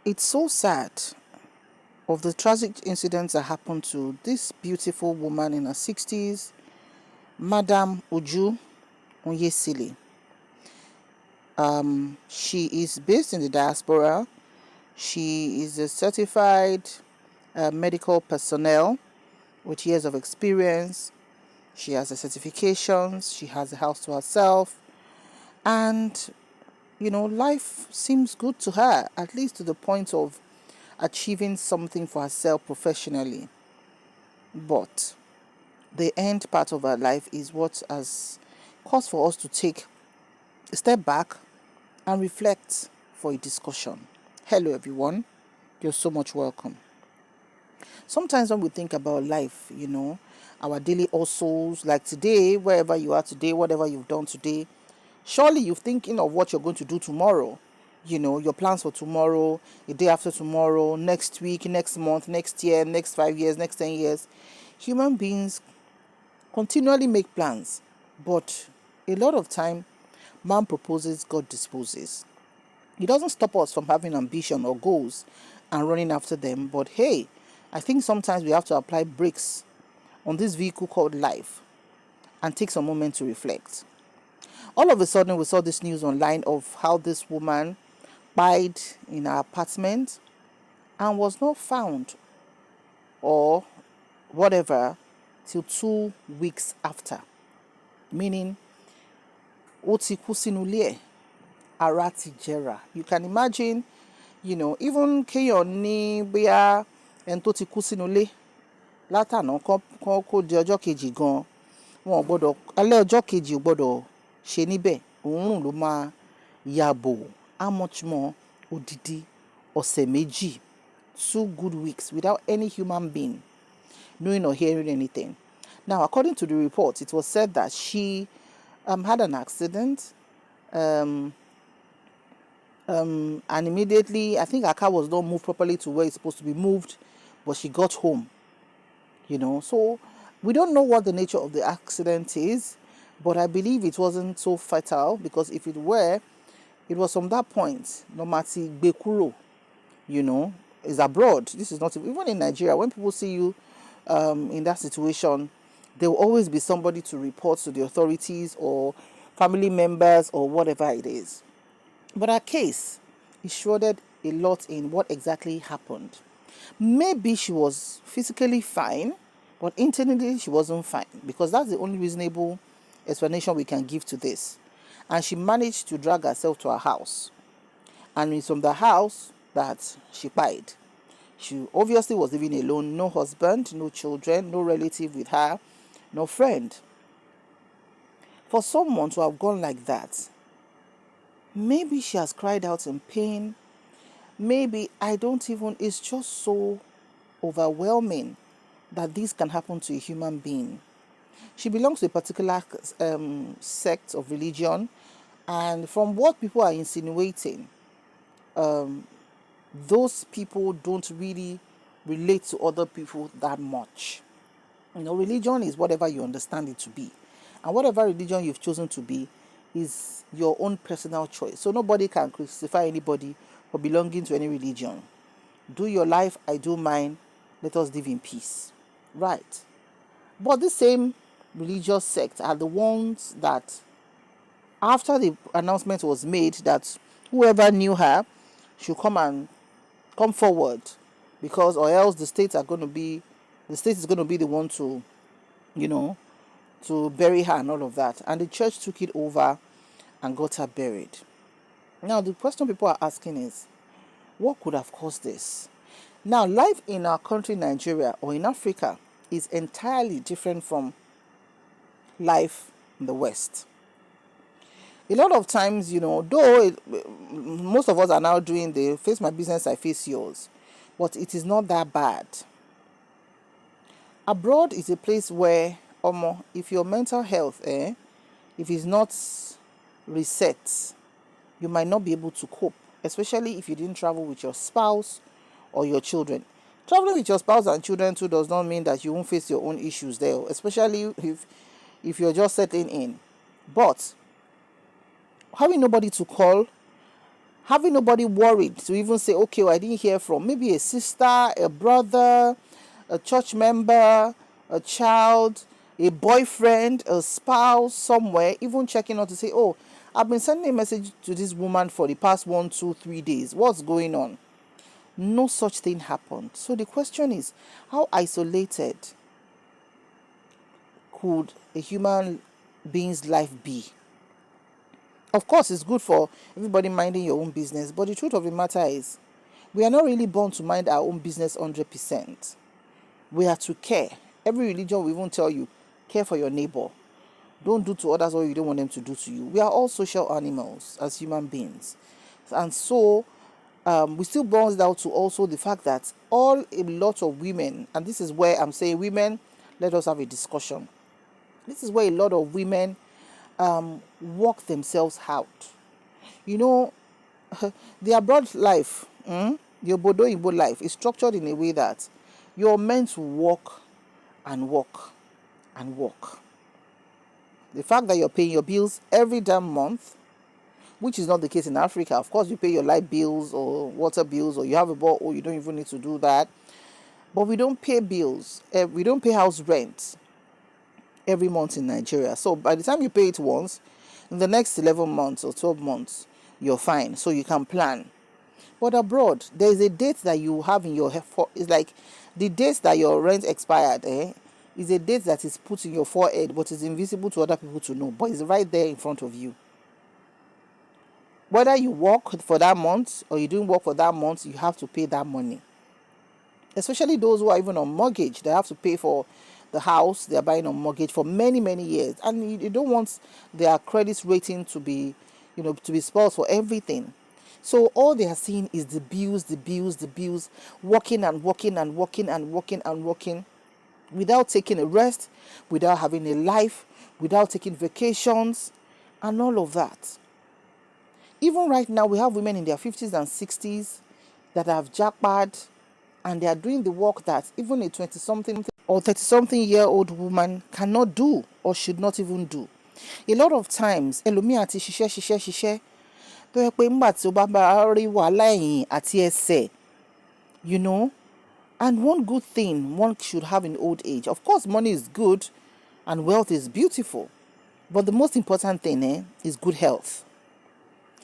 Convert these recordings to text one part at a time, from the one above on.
It's so sad of the tragic incidents that happened to this beautiful woman in her 60s, Madam Uju Kpaied. She is based in the diaspora. She is a certified medical personnel with years of experience. She has the certifications. She has a house to herself. And, life seems good to her, at least to the point of achieving something for herself professionally. But the end part of her life is what has caused for us to take a step back and reflect for a discussion. Hello, everyone. You're so much welcome. Sometimes when we think about life, our daily hustles, like today, wherever you are today, whatever you've done today, surely you're thinking of what you're going to do tomorrow. Your plans for tomorrow, the day after tomorrow, next week, next month, next year, next 5 years, next 10 years. Human beings continually make plans, but a lot of time, man proposes, God disposes. It doesn't stop us from having ambition or goals and running after them, but hey, I think sometimes we have to apply brakes on this vehicle called life and take some moment to reflect. All of a sudden, we saw this news online of how this woman died in her apartment and was not found or whatever till 2 weeks after. Meaning, ó ti kú sínú ilé ẹ̀, ara ti jẹrà. You can imagine, even kéèyàn ní bóyá ẹni tó ti kú sínú ilé látàná kán kó di ọjọ́ kejì gan, wọn ò gbọ́dọ̀, alẹ́ ọjọ́ kejì ò gbọ́dọ̀ ṣe níbẹ̀, òórùn ló máa yàbò. How much more odidi ọ̀sẹ̀ méjì, 2 good weeks without any human being knowing or hearing anything. Now, according to the report, it was said that she had an accident, and immediately, I think her car was not moved properly to where it's supposed to be moved, but she got home. So we don't know what the nature of the accident is, but I believe it wasn't so fatal, because if it were, it was from that point, Nomati Bekuro, is abroad. This is not, even in Nigeria, when people see you in that situation, there will always be somebody to report to the authorities or family members or whatever it is. But our case is shrouded a lot in what exactly happened. Maybe she was physically fine, but internally she wasn't fine, because that's the only reasonable explanation we can give to this. And she managed to drag herself to her house. And it's from the house that she died. She obviously was living alone, no husband, no children, no relative with her, no friend. For someone to have gone like that, maybe she has cried out in pain. Maybe, it's just so overwhelming that this can happen to a human being. She belongs to a particular sect of religion, and from what people are insinuating, those people don't really relate to other people that much. Religion is whatever you understand it to be. And whatever religion you've chosen to be is your own personal choice. So nobody can crucify anybody for belonging to any religion. Do your life, I do mine. Let us live in peace. Right. But the same religious sect are the ones that, after the announcement was made that whoever knew her should come forward, because or else the state is going to be the one to, to bury her and all of that. And the church took it over and got her buried. Now, the question people are asking is, what could have caused this? Now, life in our country, Nigeria, or in Africa, is entirely different from life in the West. A lot of times, though most of us are now doing the face my business, I face yours, but it is not that bad. Abroad is a place where, if your mental health, if it's not reset, you might not be able to cope, especially if you didn't travel with your spouse or your children. Traveling with your spouse and children too does not mean that you won't face your own issues there, especially if you're just settling in. But having nobody to call, Having nobody worried to even say, okay, well, I didn't hear from maybe a sister, a brother, a church member, a child, a boyfriend, a spouse, somewhere, even checking on to say, oh, I've been sending a message to this woman for the past 1, 2, 3 days. What's going on? No such thing happened. So the question is, how isolated could a human being's life be? Of course, it's good for everybody minding your own business, but the truth of the matter is, we are not really born to mind our own business 100%. We are to care. Every religion will even tell you, care for your neighbor. Don't do to others what you don't want them to do to you. We are all social animals as human beings. And so, we still boils down to also the fact that a lot of women, and this is where I'm saying women, let us have a discussion. This is where a lot of women work themselves out. You know, the abroad life, the Obodo Igbo life is structured in a way that you're meant to work and work and work. The fact that you're paying your bills every damn month, which is not the case in Africa. Of course, you pay your light bills or water bills, or you have a boat, or you don't even need to do that. But we don't pay bills. We don't pay house rent every month in Nigeria. So by the time you pay it once, in the next 11 months or 12 months, you're fine. So you can plan. But abroad, there is a date that you have in your head. It's like the date that your rent expired, is a date that is put in your forehead, but is invisible to other people to know. But it's right there in front of you. Whether you work for that month or you didn't work for that month, you have to pay that money. Especially those who are even on mortgage, they have to pay for the house they are buying on mortgage for many, many years. And you don't want their credit rating to be, to be spoiled for everything. So all they are seeing is the bills, the bills, the bills, working and working and working and working and working without taking a rest, without having a life, without taking vacations, and all of that. Even right now, we have women in their 50s and 60s that have jackpot, and they are doing the work that even a 20-something or 30-something year old woman cannot do or should not even do. A lot of times, ẹlòmíì àti ṣiṣẹ́ tó yẹ pé ńgbà tí ó bá rí wàhálà ẹ̀yìn àti ẹsẹ̀, and one good thing one should have in old age. Of course, money is good and wealth is beautiful, but the most important thing is good health.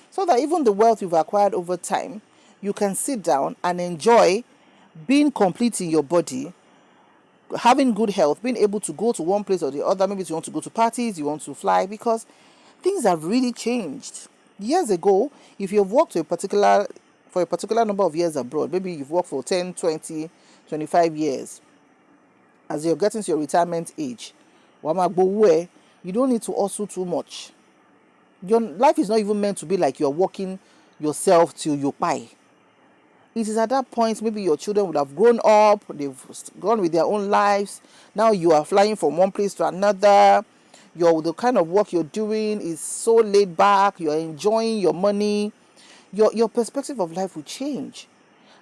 So that even the wealth you've acquired over time, you can sit down and enjoy being complete in your body, having good health, being able to go to one place or the other. Maybe you want to go to parties, you want to fly, because things have really changed. Years ago, if you've worked for a particular number of years abroad, maybe you've worked for 10, 20, 25 years, as you're getting to your retirement age, you don't need to hustle too much. Your life is not even meant to be like you're working yourself till you die. It is at that point, maybe your children would have grown up, they've gone with their own lives. Now you are flying from one place to another. The kind of work you're doing is so laid back, you're enjoying your money. Your perspective of life will change.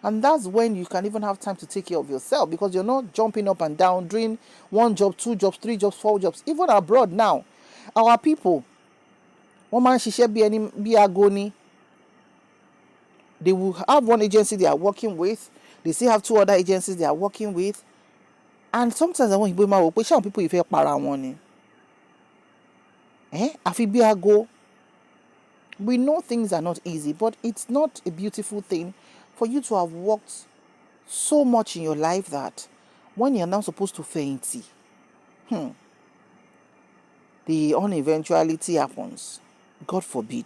And that's when you can even have time to take care of yourself, because you're not jumping up and down, doing 1 job, 2 jobs, 3 jobs, 4 jobs. Even abroad now, our people, woman ṣiṣẹ́ bí agoni. They will have one agency they are working with. They still have 2 other agencies they are working with. And sometimes I want to máa wò pé ṣáwọn people ìfẹ́ para wọn ni. Àfi bí ago. We know things are not easy, but it's not a beautiful thing for you to have worked so much in your life that when you're now supposed to faint, the uneventuality happens. God forbid.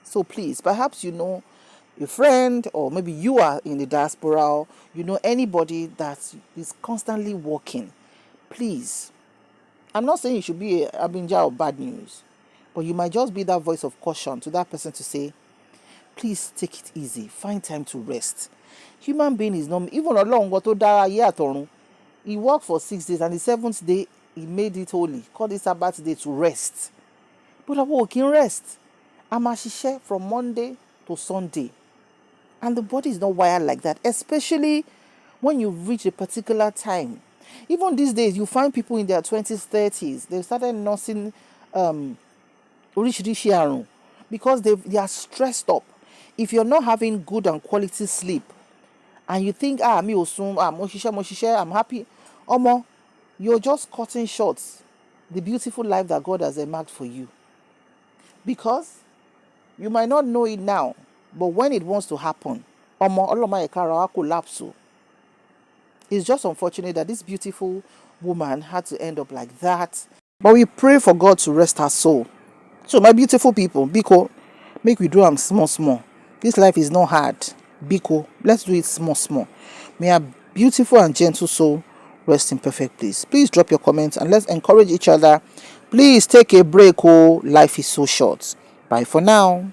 So please, perhaps a friend, or maybe you are in the diaspora, or anybody that is constantly working. Please, I'm not saying you should be a harbinger of bad news, but you might just be that voice of caution to that person to say, please take it easy, find time to rest. Human being is not, even Ọlọ́run tó dá ayé àtọ̀run, he worked for 6 days, and the 7th day he made it holy, called it Sabbath day, to rest. But àwọn ò kí ń rest. A máa ṣiṣẹ́ from Monday to Sunday, and the body is not wired like that, especially when you reach a particular time. Even these days, you find people in their 20s, 30s, they've started nursing oríṣiríṣi àrùn because they are stressed up. If you're not having good and quality sleep, and you think, me will soon, mo ṣiṣẹ́, I'm happy, omo, you're just cutting short the beautiful life that God has earmarked for you. Because you might not know it now, but when it wants to happen, omo, ọlọ́mọ ẹ̀ka ara collapse. It's just unfortunate that this beautiful woman had to end up like that. But we pray for God to rest her soul. So my beautiful people, Biko, make we do them small, small. This life is not hard. Biko, let's do it small, small. May our beautiful and gentle soul rest in perfect peace. Please drop your comments and let's encourage each other. Please take a break. Oh, life is so short. Bye for now.